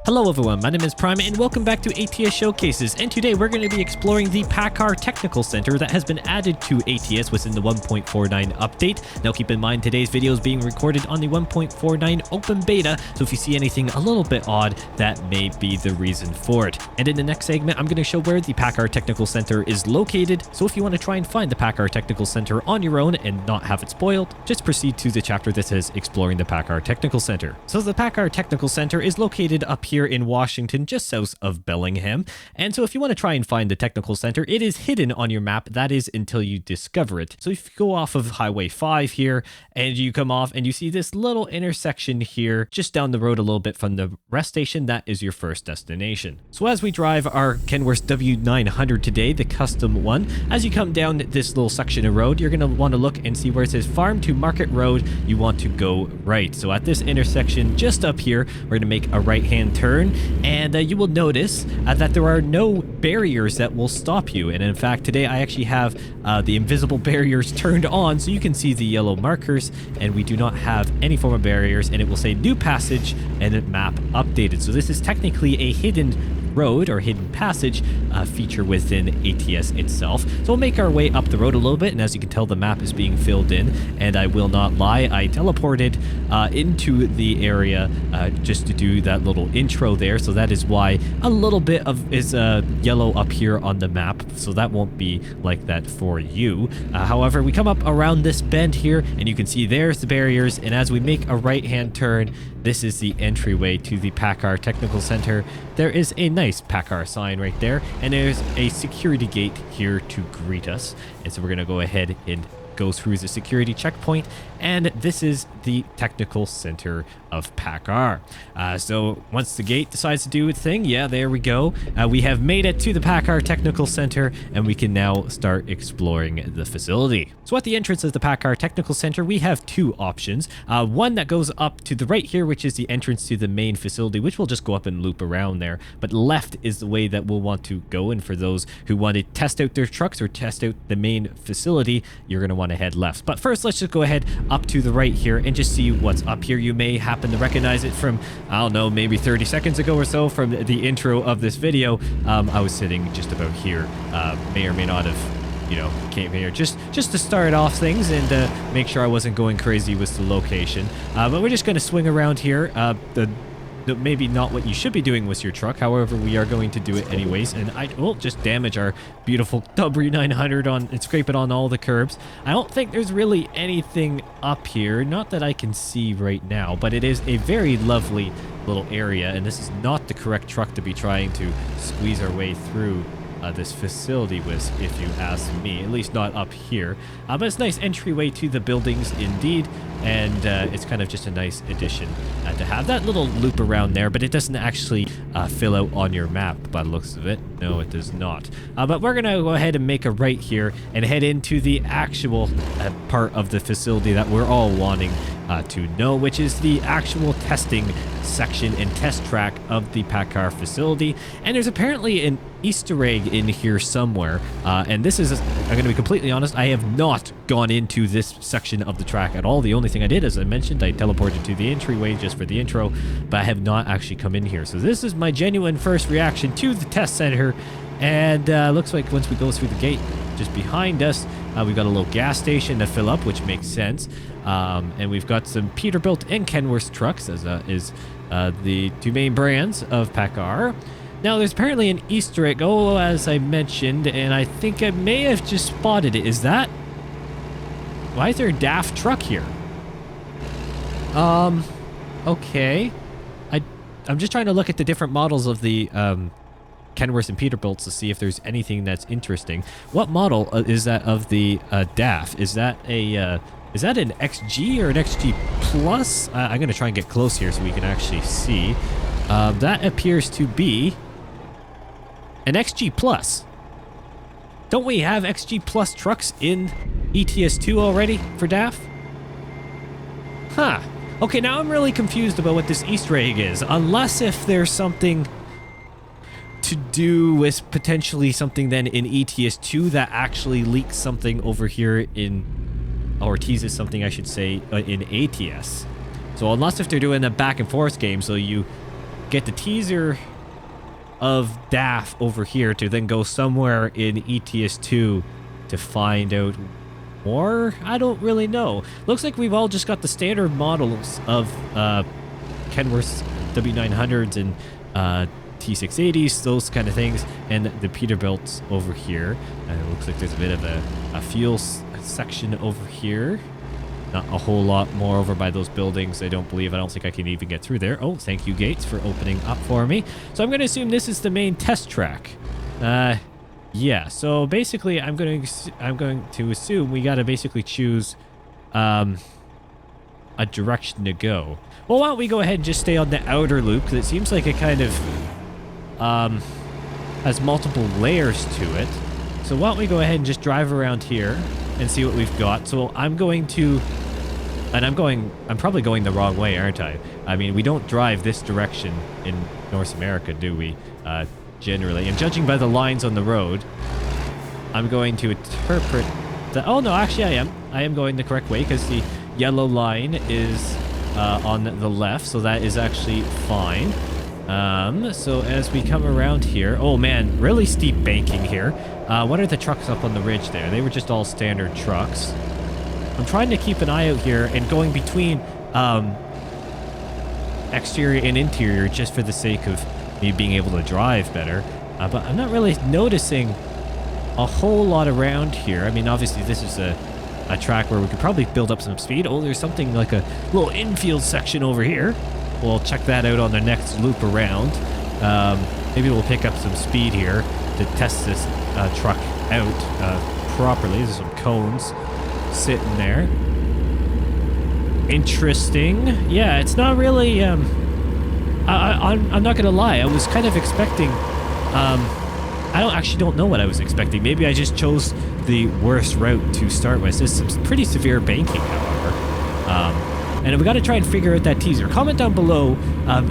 Hello everyone, my name is Prime and welcome back to ATS Showcases, and today we're going to be exploring the PACCAR Technical Center that has been added to ATS within the 1.49 update. Now keep in mind today's video is being recorded on the 1.49 open beta, so if you see anything a little bit odd, that may be the reason for it. And in the next segment, I'm going to show where the PACCAR Technical Center is located, so if you want to try and find the PACCAR Technical Center on your own and not have it spoiled, just proceed to the chapter that says Exploring the PACCAR Technical Center. So the PACCAR Technical Center is located up here in Washington, just south of Bellingham. And so if you want to try and find the technical center, it is hidden on your map. That is until you discover it. So if you go off of Highway 5 here and you come off and you see this little intersection here, just down the road a little bit from the rest station, that is your first destination. So as we drive our Kenworth W900 today, the custom one, as you come down this little section of road, you're going to want to look and see where it says Farm to Market Road. You want to go right. So at this intersection just up here, we're going to make a right-hand turn, and you will notice that there are no barriers that will stop you. And in fact, today I actually have the invisible barriers turned on so you can see the yellow markers, and we do not have any form of barriers, and it will say new passage and map updated. So this is technically a hidden road or hidden passage feature within ATS itself. So we'll make our way up the road a little bit, and as you can tell, the map is being filled in, and I will not lie, I teleported into the area just to do that little intro there. So that is why a little bit of is yellow up here on the map, so that won't be like that for you. However, we come up around this bend here, and you can see there's the barriers, and as we make a right-hand turn, this is the entryway to the PACCAR Technical Center. There is a nice PACCAR sign right there, and there's a security gate here to greet us. And so we're going to go ahead and go through the security checkpoint, and this is the technical center of PACCAR. So once the gate decides to do its thing, yeah, there we go. We have made it to the PACCAR Technical Center, and we can now start exploring the facility. So at the entrance of the PACCAR Technical Center, we have two options. One that goes up to the right here, which is the entrance to the main facility, which will just go up and loop around there. But left is the way that we'll want to go, and for those who want to test out their trucks or test out the main facility, you're going to want to head left. But first, let's just go ahead up to the right here and just see what's up here. You may happen to recognize it from, I don't know, maybe 30 seconds ago or so from the intro of this video. I was sitting just about here. May or may not have, you know, came here just to start off things and make sure I wasn't going crazy with the location. But we're just going to swing around here. Maybe not what you should be doing with your truck. However, we are going to do it anyways, and I will just damage our beautiful W900 on and scrape it on all the curbs. I don't think there's really anything up here, not that I can see right now, but it is a very lovely little area, and this is not the correct truck to be trying to squeeze our way through this facility with, if you ask me, at least not up here. But it's a nice entryway to the buildings indeed, and it's kind of just a nice addition to have that little loop around there, but it doesn't actually fill out on your map by the looks of it. No, it does not. But we're gonna go ahead and make a right here and head into the actual part of the facility that we're all wanting to know, which is the actual testing section and test track of the PACCAR facility. And there's apparently an Easter egg in here somewhere, and this is, I'm going to be completely honest, I have not gone into this section of the track at all. The only thing I did, as I mentioned, I teleported to the entryway just for the intro, but I have not actually come in here. So this is my genuine first reaction to the test center, and looks like once we go through the gate just behind us, we've got a little gas station to fill up, which makes sense. And we've got some Peterbilt and Kenworth trucks, as is the two main brands of PACCAR. Now, there's apparently an Easter egg, as I mentioned, and I think I may have just spotted it. Is that... Why is there a DAF truck here? Okay. I'm just trying to look at the different models of the Kenworth and Peterbilts to see if there's anything that's interesting. What model is that of the DAF? Is that a... Is that an XG or an XG Plus? I'm going to try and get close here so we can actually see. That appears to be an XG Plus. Don't we have XG Plus trucks in ETS2 already for DAF? Huh. Okay, now I'm really confused about what this Easter egg is. Unless if there's something to do with potentially something then in ETS2 that actually leaks something over here in... or teases something, I should say, in ATS. So unless if they're doing a back and forth game, so you get the teaser of DAF over here to then go somewhere in ETS2 to find out more? I don't really know. Looks like we've all just got the standard models of Kenworth's W900s and T680s, those kind of things, and the Peterbilts over here. And it looks like there's a bit of a fuel section over here. Not a whole lot more over by those buildings, I don't believe. I don't think I can even get through there. Oh, thank you, Gates, for opening up for me. So I'm going to assume this is the main test track. Yeah, so basically I'm going to assume we got to basically choose a direction to go. Well, why don't we go ahead and just stay on the outer loop, because it seems like it kind of has multiple layers to it. So why don't we go ahead and just drive around here and see what we've got. So I'm going to, and I'm probably going the wrong way, aren't I? I mean, we don't drive this direction in North America, do we? Generally. And judging by the lines on the road, I'm going to interpret that. Oh no, actually I am going the correct way, because the yellow line is on the left, so that is actually fine. So as we come around here, oh man, really steep banking here. What are the trucks up on the ridge there? They were just all standard trucks. I'm trying to keep an eye out here and going between exterior and interior just for the sake of me being able to drive better. But I'm not really noticing a whole lot around here. I mean, obviously this is a track where we could probably build up some speed. Oh, there's something like a little infield section over here. We'll check that out on the next loop around. Maybe we'll pick up some speed here to test this truck out properly. There's some cones sitting there. Interesting. Yeah, it's not really... I'm not gonna lie. I was kind of expecting... I actually don't know what I was expecting. Maybe I just chose the worst route to start with. There's some pretty severe banking, however. And we got to try and figure out that teaser. Comment down below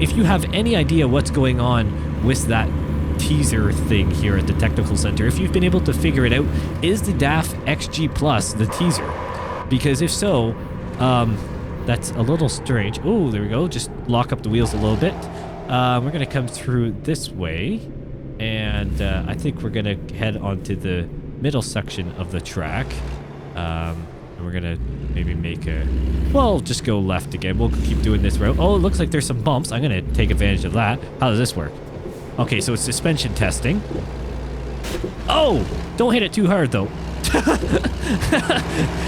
if you have any idea what's going on with that teaser thing here at the technical center. If you've been able to figure it out, is the DAF XG Plus the teaser? Because if so, that's a little strange. Oh, there we go. Just lock up the wheels a little bit. We're going to come through this way. And I think we're going to head onto the middle section of the track. And we're going to maybe make a... Well, just go left again. We'll keep doing this route. Oh, it looks like there's some bumps. I'm going to take advantage of that. How does this work? Okay, so it's suspension testing. Oh! Don't hit it too hard, though.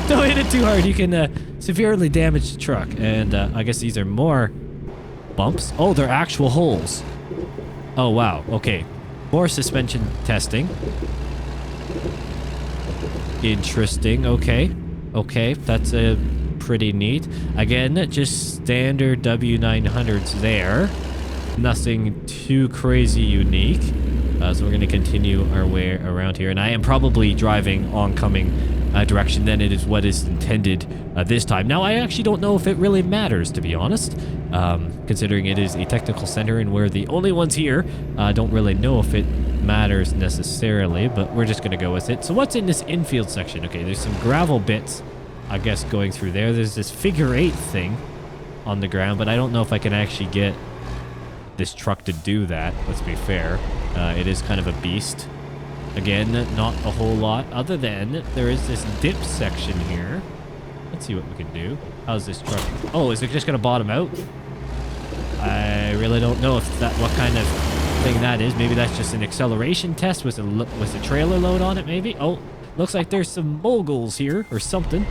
Don't hit it too hard. You can severely damage the truck. And I guess these are more bumps. Oh, they're actual holes. Oh, wow. Okay. More suspension testing. Interesting. Okay. Okay, that's pretty neat. Again, just standard W900s there. Nothing too crazy unique. So we're going to continue our way around here. And I am probably driving oncoming direction than it is what is intended this time. Now, I actually don't know if it really matters, to be honest. Considering it is a technical center and we're the only ones here. I don't really know if it matters necessarily, but we're just going to go with it. So what's in this infield section? Okay, there's some gravel bits, I guess, going through there. There's this figure 8 thing on the ground, but I don't know if I can actually get this truck to do that, let's be fair. It is kind of a beast. Again, not a whole lot, other than there is this dip section here. Let's see what we can do. How's this truck? Oh, is it just going to bottom out? I really don't know if that what kind of thing that is. Maybe that's just an acceleration test with a trailer load on it, maybe. Oh, looks like there's some moguls here or something.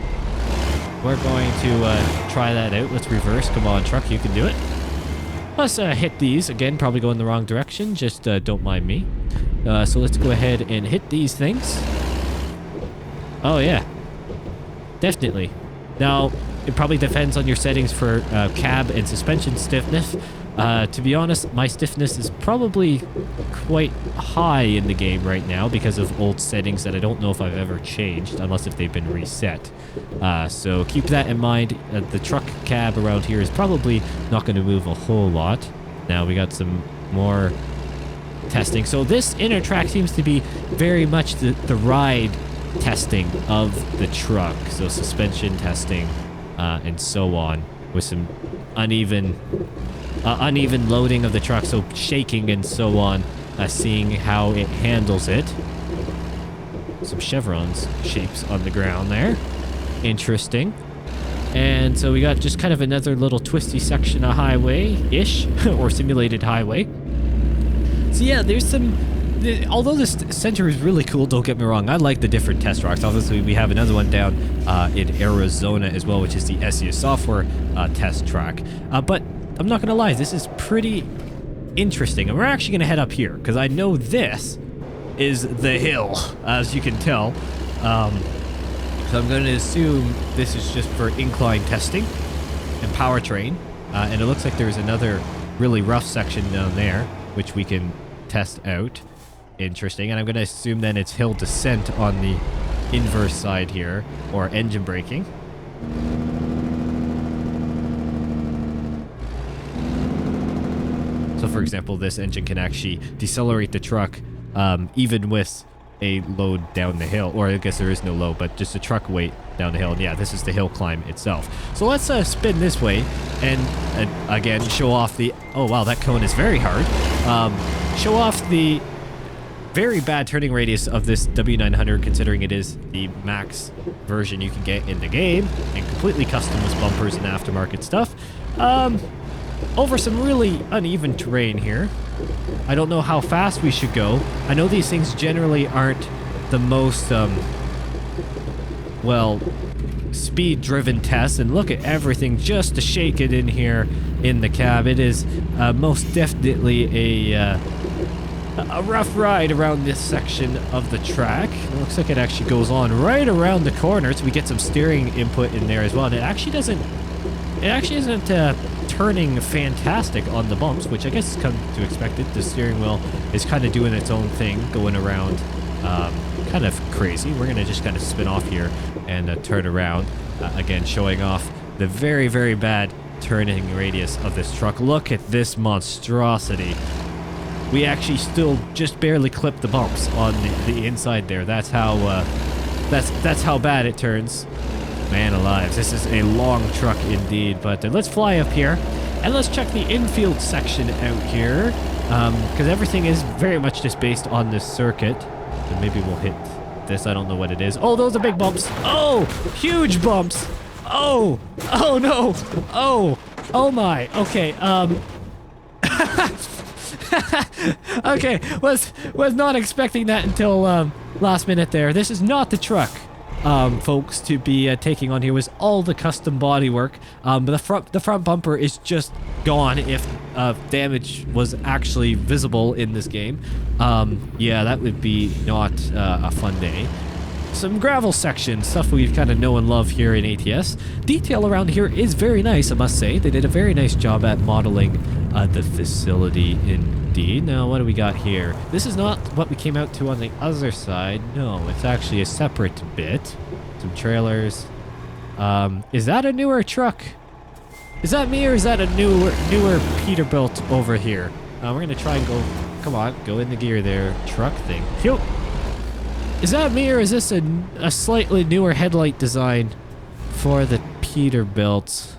We're going to try that out. Let's reverse. Come on, truck, you can do it. Let's hit these. Again, probably going the wrong direction. Just don't mind me. So let's go ahead and hit these things. Oh, yeah. Definitely. Now, it probably depends on your settings for cab and suspension stiffness. To be honest, my stiffness is probably quite high in the game right now because of old settings that I don't know if I've ever changed, unless if they've been reset. So keep that in mind. The truck cab around here is probably not going to move a whole lot. Now we got some more testing. So this inner track seems to be very much the ride testing of the truck. So suspension testing and so on, with some uneven uneven loading of the truck, so shaking and so on, seeing how it handles it. Some chevrons shapes on the ground there. Interesting. And so we got just kind of another little twisty section of highway-ish, or simulated highway. So yeah, there's some... Although this center is really cool, don't get me wrong, I like the different test tracks. Obviously, we have another one down in Arizona as well, which is the SES software test track. But I'm not going to lie, this is pretty interesting. And we're actually going to head up here, because I know this is the hill, as you can tell. So I'm going to assume this is just for incline testing and powertrain. And it looks like there's another really rough section down there, which we can test out. Interesting. And I'm going to assume then it's hill descent on the inverse side here, or engine braking. So for example, this engine can actually decelerate the truck even with a load down the hill, or I guess there is no load, but just a truck weight down the hill. And yeah, this is the hill climb itself. So let's spin this way and again show off the... Oh wow, that cone is very hard. Show off the very bad turning radius of this W900, considering it is the max version you can get in the game, and completely custom with bumpers and aftermarket stuff. Over some really uneven terrain here. I don't know how fast we should go. I know these things generally aren't the most, well, speed-driven tests, and look at everything just to shake it in here in the cab. It is most definitely a rough ride around this section of the track. It looks like it actually goes on right around the corner, so we get some steering input in there as well. And it actually isn't turning fantastic on the bumps, which I guess is come to expect it. The steering wheel is kind of doing its own thing, going around kind of crazy. We're going to just kind of spin off here and turn around, again showing off the very, very bad turning radius of this truck. Look at this monstrosity. We actually still just barely clip the bumps on the inside there. That's how bad it turns. Man alive, this is a long truck indeed. But let's fly up here and let's check the infield section out here, because everything is very much just based on this circuit. And maybe we'll hit this. I don't know what it is. Oh, those are big bumps. Oh, huge bumps. Oh no. Oh my. Okay. Okay, was not expecting that until last minute there. This is not the truck, folks, to be taking on here. Was all the custom body work. But the front bumper is just gone if damage was actually visible in this game. Yeah, that would be not a fun day. Some gravel section, stuff we've kind of know and love here in ATS. Detail around here is very nice, I must say. They did a very nice job at modeling the facility indeed. Now, what do we got here? This is not what we came out to on the other side. No, it's actually a separate bit. Some trailers. Is that a newer truck? Is that me, or is that a newer Peterbilt over here? We're going to try and go... Come on, go in the gear there. Truck thing. Phew. Is that me, or is this a slightly newer headlight design for the Peterbilt?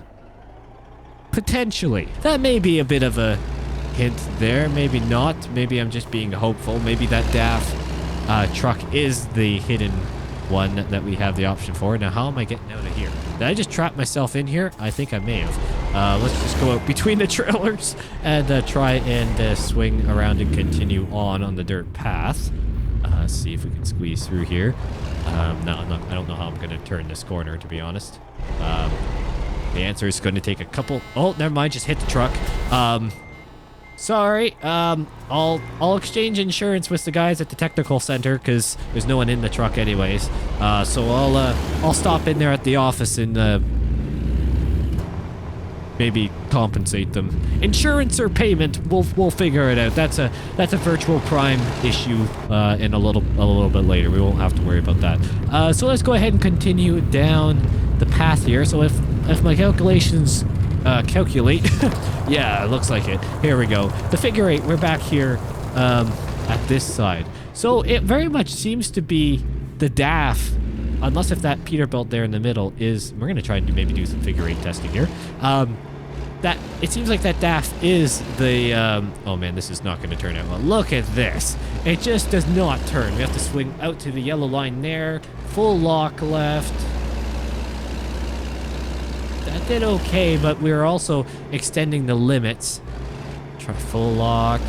Potentially. That may be a bit of a hint there. Maybe not. Maybe I'm just being hopeful. Maybe that DAF truck is the hidden one that we have the option for. Now, how am I getting out of here? Did I just trap myself in here? I think I may have. Let's just go out between the trailers and try and swing around and continue on the dirt path. See if we can squeeze through here. No, I don't know how I'm going to turn this corner, to be honest. The answer is going to take a couple... Oh, never mind. Just hit the truck. Sorry. I'll exchange insurance with the guys at the technical center, because there's no one in the truck anyways. So I'll stop in there at the office and maybe compensate them. Insurance or payment, we'll figure it out. That's a virtual prime issue in a little bit later. We won't have to worry about that. So let's go ahead and continue down the path here. So if my calculations calculate, yeah, it looks like it. Here we go. The figure 8. We're back here at this side. So it very much seems to be the DAF. Unless if that Peterbilt there in the middle is... We're going to try and maybe do some figure 8 testing here. that it seems like that DAF is the oh man, this is not going to turn out well. Look at this. It just does not turn. We have to swing out to the yellow line there. Full lock left. That did okay, but we're also extending the limits. Try full lock.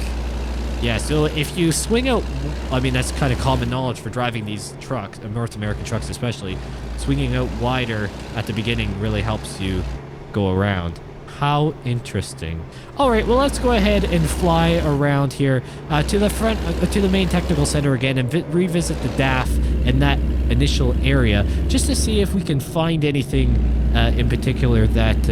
Yeah, so if you swing out, I mean, that's kind of common knowledge for driving these trucks, North American trucks especially. Swinging out wider at the beginning really helps you go around. How interesting. All right, well, let's go ahead and fly around here to the front, to the main technical center again, and revisit the DAF in that initial area, just to see if we can find anything in particular that,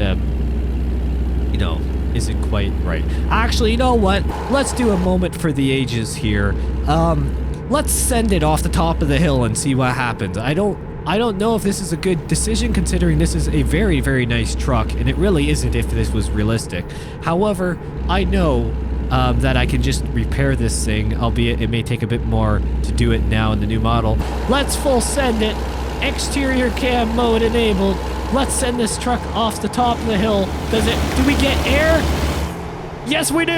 you know, isn't quite right. Actually, you know what? Let's do a moment for the ages here. Let's send it off the top of the hill and see what happens. I don't know if this is a good decision, considering this is a very, very nice truck, and it really isn't if this was realistic. However, I know that I can just repair this thing, albeit it may take a bit more to do it now in the new model. Let's full send it. Exterior cam mode enabled. Let's send this truck off the top of the hill. Do we get air? Yes, we do.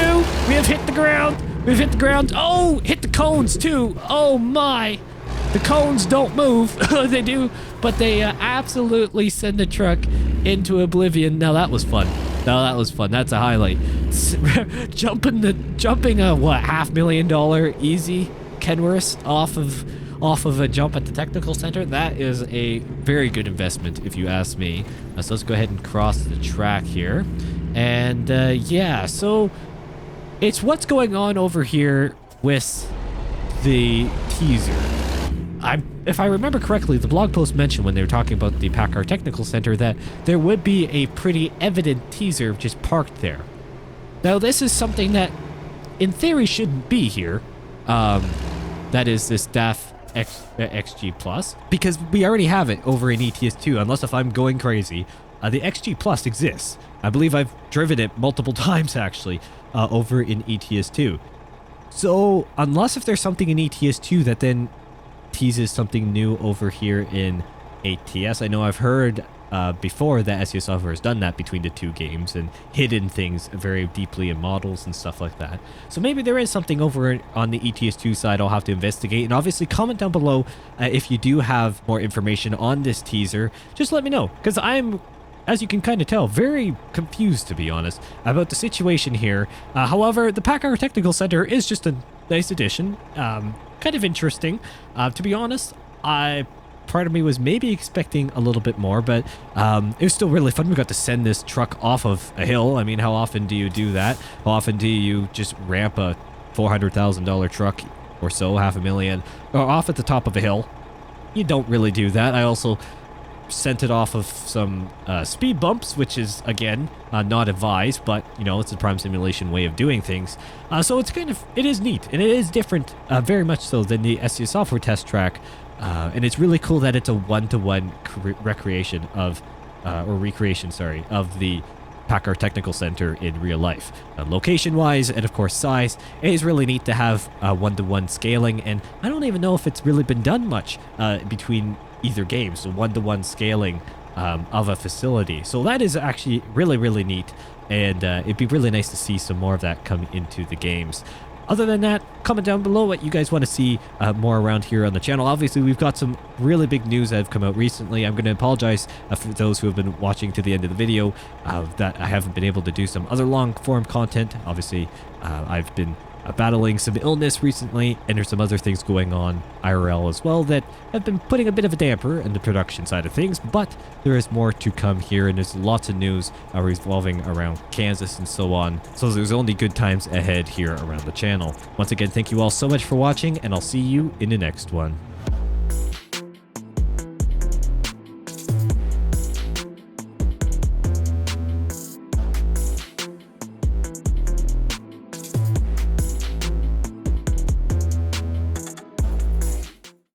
We have hit the ground. We've hit the ground. Oh, hit the cones too. Oh my. The cones don't move. They do, but they absolutely send the truck into oblivion. Now that was fun. That's a highlight. jumping a what, $500,000 easy Kenworth off of a jump at the technical center. That is a very good investment, if you ask me. So let's go ahead and cross the track here. And yeah, so it's what's going on over here with the teaser. If I remember correctly, the blog post mentioned when they were talking about the PACCAR Technical Center that there would be a pretty evident teaser just parked there. Now, this is something that, in theory, shouldn't be here. That is this DAF XG Plus, because we already have it over in ETS2, unless if I'm going crazy. The XG Plus exists. I believe I've driven it multiple times, actually, over in ETS2. So, unless if there's something in ETS2 that then teases something new over here in ATS. I know I've heard before that SEO Software has done that between the two games and hidden things very deeply in models and stuff like that. So maybe there is something over on the ETS2 side I'll have to investigate. And obviously comment down below if you do have more information on this teaser. Just let me know, because I'm, as you can kind of tell, very confused, to be honest, about the situation here. However, the PACCAR Technical Center is just a nice addition. Kind of interesting. To be honest, part of me was maybe expecting a little bit more, but it was still really fun. We got to send this truck off of a hill. I mean, how often do you do that? How often do you just ramp a $400,000 truck or so, $500,000, off at the top of a hill? You don't really do that. I also sent it off of some speed bumps, which is, again, not advised, but, you know, it's a prime simulation way of doing things. So it's kind of, it is neat, and it is different, very much so, than the SEO Software test track. And it's really cool that it's a one-to-one recreation of, or recreation, sorry, of the PACCAR Technical Center in real life. Location-wise, and of course size, it is really neat to have one-to-one scaling, and I don't even know if it's really been done much between either game, so one-to-one scaling of a facility. So that is actually really, really neat, and it'd be really nice to see some more of that come into the games. Other than that, comment down below what you guys want to see more around here on the channel. Obviously, we've got some really big news that have come out recently. I'm going to apologize for those who have been watching to the end of the video that I haven't been able to do some other long-form content. Obviously, I've been battling some illness recently, and there's some other things going on IRL as well that have been putting a bit of a damper in the production side of things, but there is more to come here, and there's lots of news revolving around Kansas and so on, so there's only good times ahead here around the channel. Once again, thank you all so much for watching, and I'll see you in the next one.